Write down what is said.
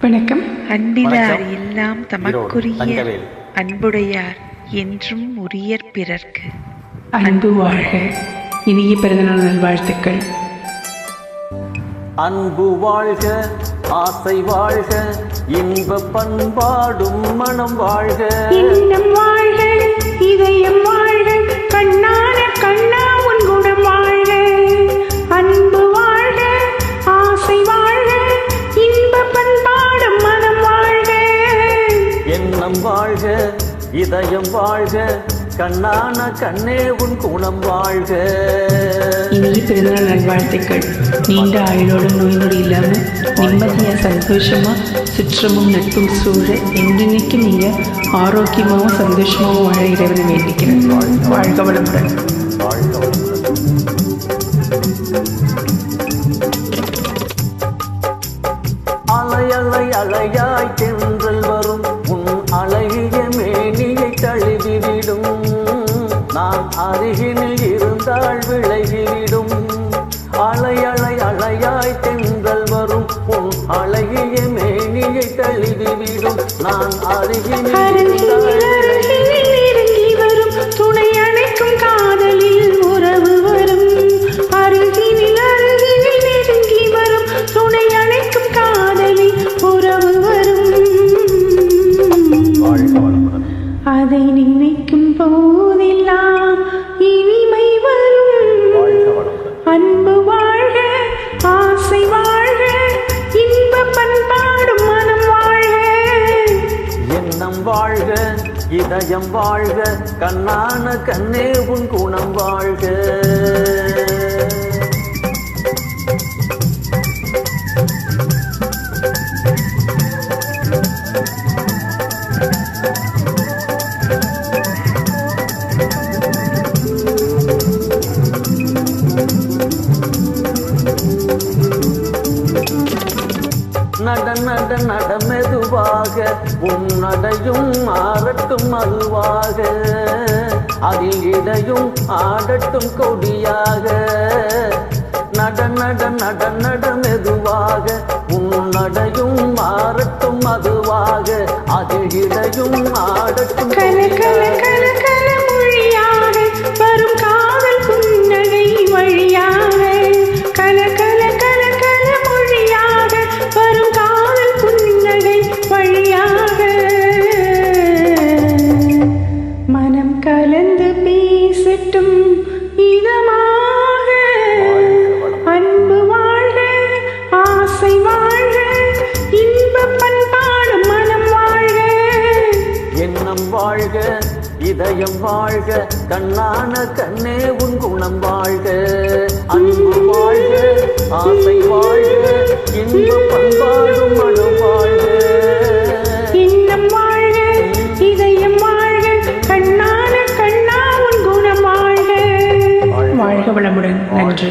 வணக்கம். அன்பிலார் எல்லாம் தமக்குரிய அன்புடையார் என்றும் உரியர் பிறர்க்கு. அன்பு வாழ்க. இனிய பிறந்தநாள் நல்வாழ்த்துக்கள். அன்பு வாழ்க, ஆசை வாழ்க, இன்ப பண்பாடும் மனம் வாழ்க. இன்னம் வாழ்க, இதயம் வாழ்க, கண்ணான கண்ணா உன் குணம் வாழ்க. அன்பு வாழ்க, ஆசை வாழ்க, இன்ப பண்பாடும் மனம் வாழ்க. எண்ணம் வாழ்க, இதயம் வாழ்க, கண்ணான கண்ணே உன் குணம் வாழ்க. இனிய பிறந்தநாள் நல்வாழ்த்துக்கள். நீண்ட ஆயுளோடும் நோய் நொடி இல்லாமல் நிம்மதியாக சந்தோஷமாக சுற்றமும் நட்பும் சூழ என்றைக்கும் நீங்கள் ஆரோக்கியமாகவும் சந்தோஷமாகவும் வாழ இறைவனை வேண்டிக்கிறேன். வாழ்க வளமுடன். வாழ்க வளமுடன். அலை அலை அலையாய் தென்றல் வரும் உன் அழகிய மேனியை தழுவிவிடும். நான் அருகினில் இருந்தால் விலகிவிடும். அலை அலை அலையாய் தென்றல் வரும் உன் அழகிய மேனியை தழுவிவிடும். நான் அருகினில் நெருங்கி வரும் துணை அணைக்கும் காதலில் உறவு வரும். அருகினில் அருகினில் நெருங்கி வரும் துணை அணைக்கும் காதலில் உறவு வரும். அதை நினைக்கும் போதெல்லாம் இனிமை வரும். அன்பு வாழ்க, ஆசை வாழ்க, இன்ப பண்பாடும் மனம் வாழ்க. எண்ணம் வாழ்க, இதயம் வாழ்க, கண்ணான கண்ணே உன் குணம் வாழ்க. நட நட நட மெதுவாக உன் நடையும் ஆடட்டும் அதுவாக. அதில் இடையும் ஆடட்டும் கொடியாக. நட நட நட நட மெதுவாக உன் நடையும் ஆடட்டும் அதுவாக. அதில் இடையும் ஆடட்டும் மொழியாக வரும் காதல் புன்னகை வழியாக. கல கல கல கல மொழியாக வரும் காதல் புன்னகை வழியாக. மனம் கலந்து பேசட்டும் இதமாக. அன்பு வாழ்க, ஆசை வாழ்க, இன்ப பண்பாடும் மனம் வாழ்க. எண்ணம் வாழ்க, இதயம் வாழ்க, கண்ணான கண்ணே உன் குணம் வாழ்க. அன்பு வாழ்க, ஆசை வாழ்க, இன்ப பண்பாடும் மனம் வாழ்க. இன்னம் வாழ்க, இதயம் வாழ்க, கண்ணான கண்ணா உன் குணம் வாழ்க. வாழ்க வளமுடன். நன்றி.